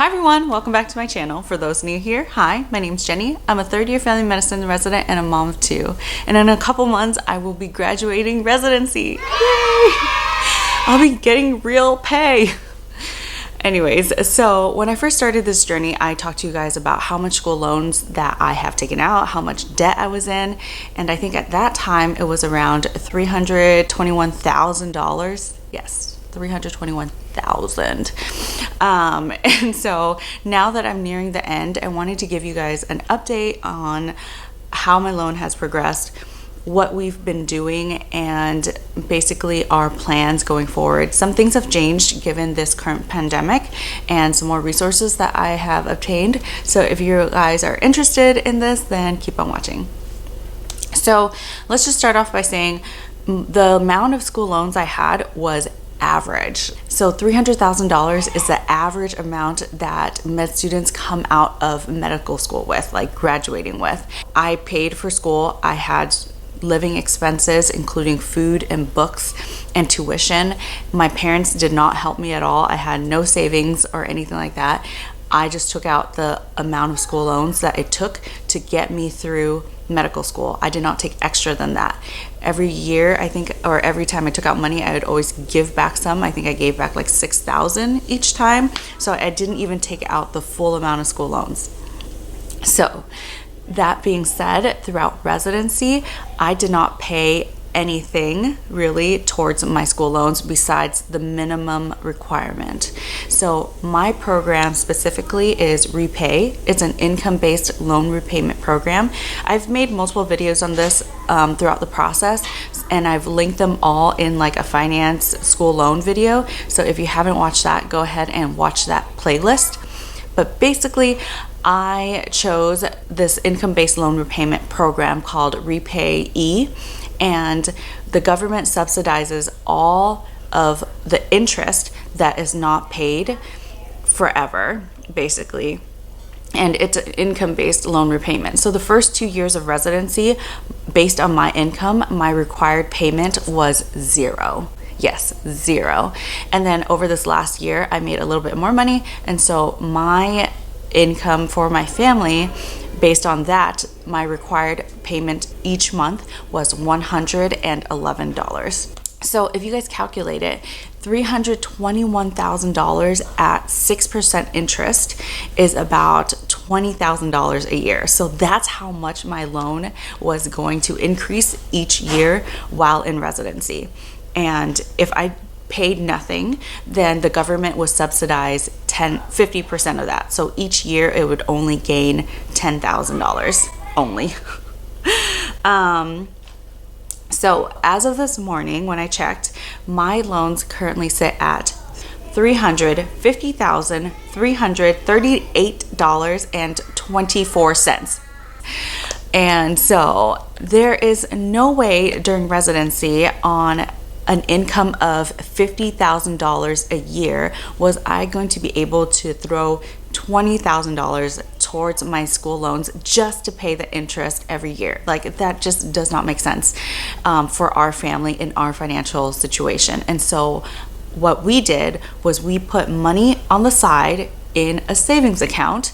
Hi everyone, welcome back to my channel. For those new here, hi, my name's Jenny. I'm a third year family medicine resident and a mom of two. And in a couple months, I will be graduating residency. Yay! I'll be getting real pay. Anyways, so when I first started this journey, I talked to you guys about how much school loans that I have taken out, how much debt I was in, and I think at that time it was around $321,000. Yes, $321,000. And so now that I'm nearing the end, I wanted to give you guys an update on how my loan has progressed, what we've been doing, and basically our plans going forward. Some things have changed given this current pandemic and some more resources that I have obtained. So if you guys are interested in this, then keep on watching. So let's just start off by saying the amount of school loans I had was average. So $300,000 is the average amount that med students come out of medical school with, like graduating with. I paid for school. I had living expenses, including food and books and tuition. My parents did not help me at all. I had no savings or anything like that. I just took out the amount of school loans that it took to get me through medical school. I did not take extra than that. Every year, I think, or every time I took out money, I would always give back some. I think I gave back like $6,000 each time. So I didn't even take out the full amount of school loans. So that being said, throughout residency, I did not pay anything really towards my school loans besides the minimum requirement. So my program specifically is Repay. It's an income-based loan repayment program. I've made multiple videos on this throughout the process, and I've linked them all in like a finance school loan video. So if you haven't watched that, go ahead and watch that playlist. But basically, I chose this income-based loan repayment program called Repay, and the government subsidizes all of the interest that is not paid forever, basically. And it's an income-based loan repayment. So the first 2 years of residency, based on my income, my required payment was zero. Yes, zero. And then over this last year, I made a little bit more money. And so my income for my family, based on that, my required payment each month was $111. So if you guys calculate it, $321,000 at 6% interest is about $20,000 a year. So that's how much my loan was going to increase each year while in residency. And if I paid nothing, then the government would subsidize 50% of that. So each year it would only gain $10,000 only. So as of this morning, when I checked, my loans currently sit at $350,338.24. And so there is no way during residency on an income of $50,000 a year was I going to be able to throw $20,000 towards my school loans just to pay the interest every year. Like, that just does not make sense for our family in our financial situation. And so what we did was we put money on the side in a savings account,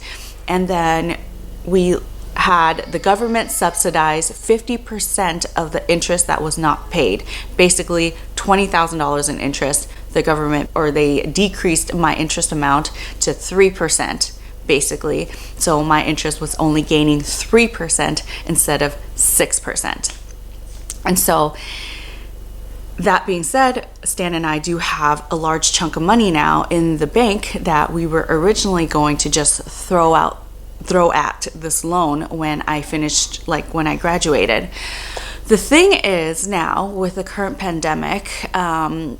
and then we had the government subsidize 50% of the interest that was not paid. Basically $20,000 in interest. The government, or they decreased my interest amount to 3%, basically. So my interest was only gaining 3% instead of 6%. And so that being said, Stan and I do have a large chunk of money now in the bank that we were originally going to just throw at this loan when I finished, like when I graduated. The thing is now, with the current pandemic and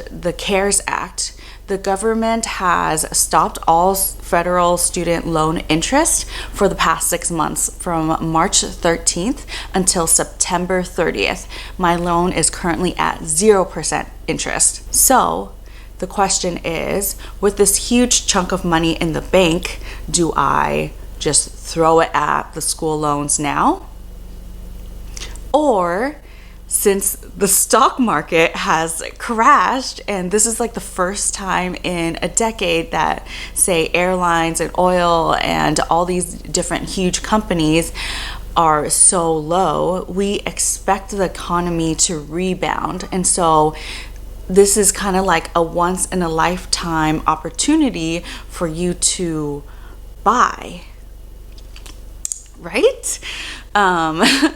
the CARES Act, the government has stopped all federal student loan interest for the past 6 months, from March 13th until September 30th. My loan is currently at 0% interest. So the question is, with this huge chunk of money in the bank, do I just throw it at the school loans now? Or since the stock market has crashed, and this is like the first time in a decade that, say, airlines and oil and all these different huge companies are so low, we expect the economy to rebound. And so this is kind of like a once in a lifetime opportunity for you to buy, right?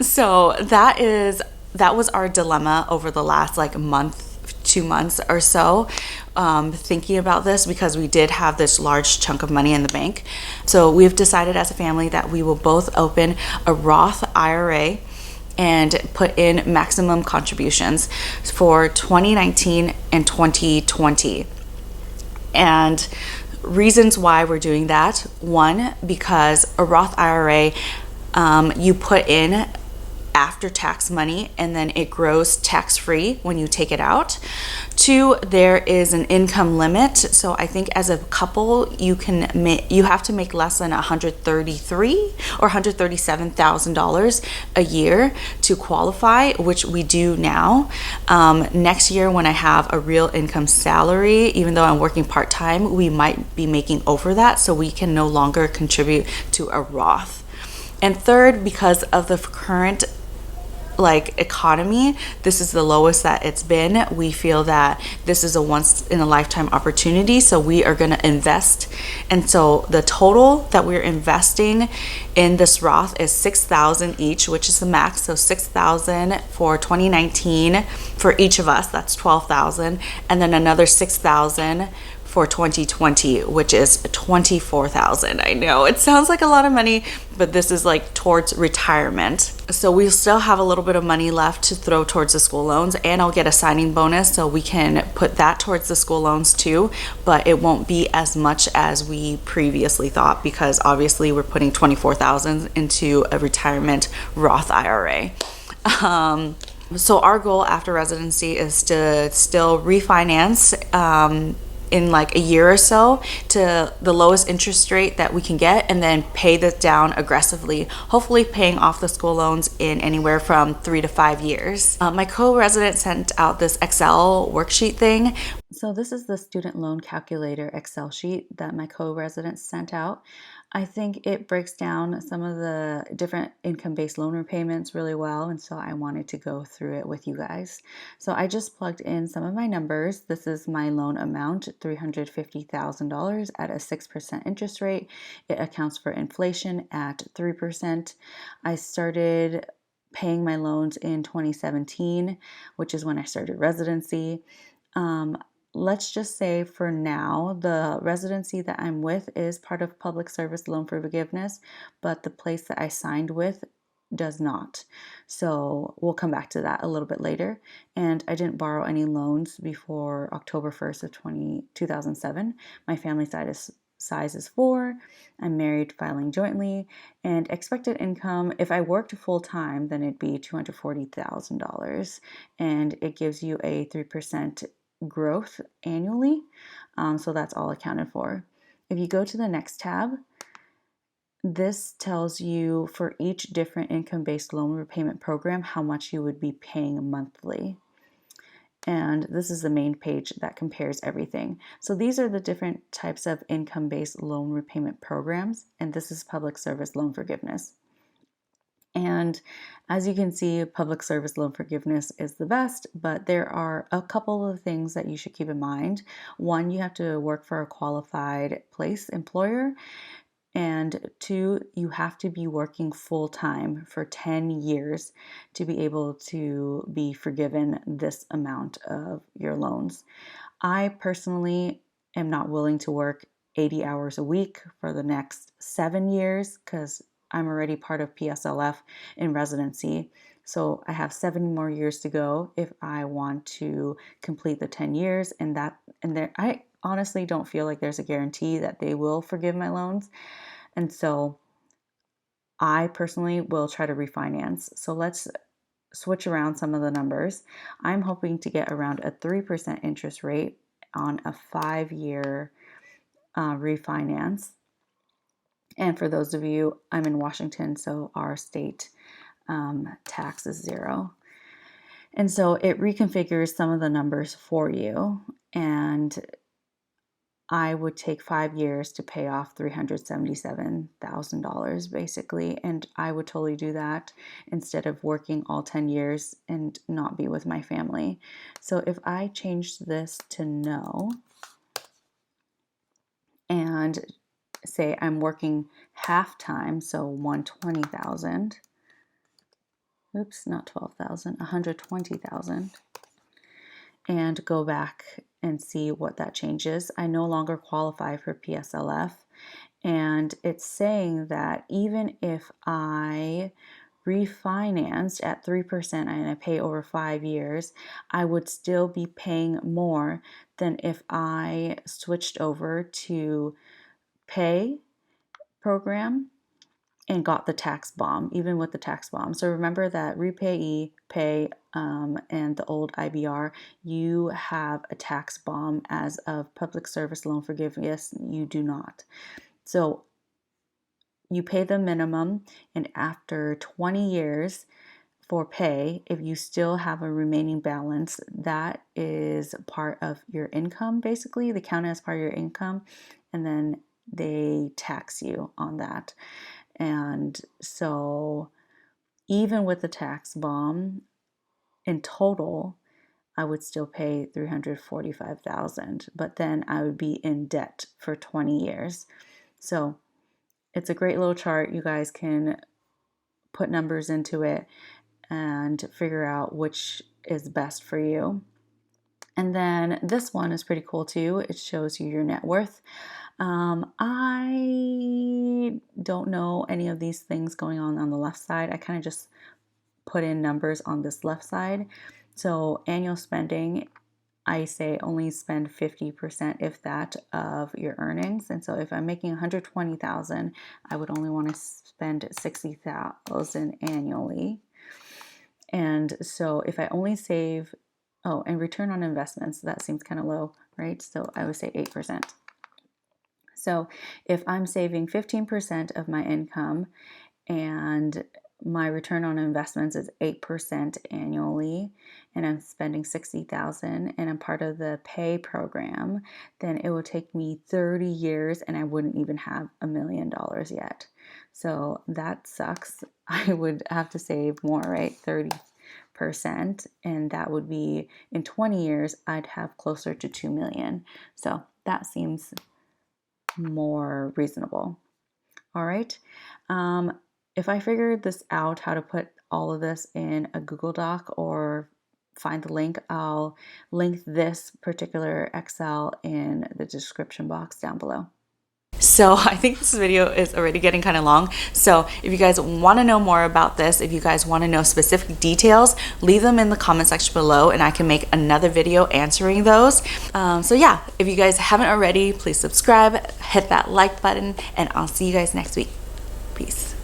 So that was our dilemma over the last like month, 2 months or so, thinking about this, because we did have this large chunk of money in the bank. So we've decided as a family that we will both open a Roth IRA and put in maximum contributions for 2019 and 2020. And reasons why we're doing that: one, because a Roth IRA, you put in after tax money and then it grows tax free when you take it out. Two, there is an income limit. So I think as a couple, you have to make less than $133,000 or $137,000 a year to qualify, which we do now. Next year, when I have a real income salary, even though I'm working part-time, we might be making over that, so we can no longer contribute to a Roth. And third, because of the current economy, this is the lowest that it's been. We feel that this is a once in a lifetime opportunity, so we are going to invest. And so the total that we're investing in this Roth is $6,000 each, which is the max. So $6,000 for 2019 for each of us, that's $12,000, and then another $6,000 for 2020, which is $24,000. I know it sounds like a lot of money, but this is like towards retirement. So we still have a little bit of money left to throw towards the school loans, and I'll get a signing bonus, so we can put that towards the school loans too, but it won't be as much as we previously thought, because obviously we're putting $24,000 into a retirement Roth IRA. So our goal after residency is to still refinance in like a year or so to the lowest interest rate that we can get, and then pay this down aggressively, hopefully paying off the school loans in anywhere from 3 to 5 years. My co-resident sent out this Excel worksheet thing. So this is the student loan calculator Excel sheet that my co-resident sent out. I think it breaks down some of the different income-based loan repayments really well, and so I wanted to go through it with you guys. So I just plugged in some of my numbers. This is my loan amount, $350,000 at a 6% interest rate. It accounts for inflation at 3%. I started paying my loans in 2017, which is when I started residency. Let's just say for now, the residency that I'm with is part of public service loan forgiveness, but the place that I signed with does not. So we'll come back to that a little bit later. And I didn't borrow any loans before October 1st of 2007. My family size is 4. I'm married, filing jointly, and expected income, if I worked full time, then it'd be $240,000, and it gives you a 3% growth annually. So that's all accounted for. If you go to the next tab, this tells you for each different income-based loan repayment program how much you would be paying monthly. And this is the main page that compares everything. So these are the different types of income-based loan repayment programs, and this is public service loan forgiveness. And as you can see, public service loan forgiveness is the best, but there are a couple of things that you should keep in mind. One, you have to work for a qualified place employer. And 2, you have to be working full time for 10 years to be able to be forgiven this amount of your loans. I personally am not willing to work 80 hours a week for the next 7 years, because I'm already part of PSLF in residency. So I have 7 more years to go if I want to complete the 10 years. I honestly don't feel like there's a guarantee that they will forgive my loans. And so I personally will try to refinance. So let's switch around some of the numbers. I'm hoping to get around a 3% interest rate on a 5-year refinance. And for those of you, I'm in Washington, so our state tax is 0. And so it reconfigures some of the numbers for you. And I would take 5 years to pay off $377,000 basically. And I would totally do that instead of working all 10 years and not be with my family. So if I change this to no and say I'm working half time, so 120,000. Oops, not 12,000, 120,000. And go back and see what that changes. I no longer qualify for PSLF. And it's saying that even if I refinanced at 3% and I pay over 5 years, I would still be paying more than if I switched over to pay program and got the tax bomb, even with the tax bomb. So remember that repayee, pay, and the old IBR, you have a tax bomb. As of public service loan forgiveness, you do not. So you pay the minimum, and after 20 years for pay, if you still have a remaining balance, that is part of your income, basically. They count it as part of your income, and then they tax you on that. And so even with the tax bomb, in total, I would still pay $345,000, but then I would be in debt for 20 years. So it's a great little chart. You guys can put numbers into it and figure out which is best for you. And then this one is pretty cool too. It shows you your net worth. I don't know any of these things going on the left side. I kind of just put in numbers on this left side. So annual spending, I say only spend 50%, if that, of your earnings. And so if I'm making 120,000, I would only want to spend 60,000 annually. And so if I only save, and return on investments, that seems kind of low, right? So I would say 8%. So if I'm saving 15% of my income and my return on investments is 8% annually, and I'm spending 60,000 and I'm part of the pay program, then it would take me 30 years and I wouldn't even have $1 million yet. So that sucks. I would have to save more, right? 30%, and that would be in 20 years, I'd have closer to 2 million. So that seems more reasonable. All right. If I figured this out, how to put all of this in a Google Doc or find the link, I'll link this particular Excel in the description box down below. So I think this video is already getting kind of long. So if you guys want to know more about this, if you guys want to know specific details, leave them in the comment section below and I can make another video answering those. So yeah, if you guys haven't already, please subscribe, hit that like button, and I'll see you guys next week. Peace.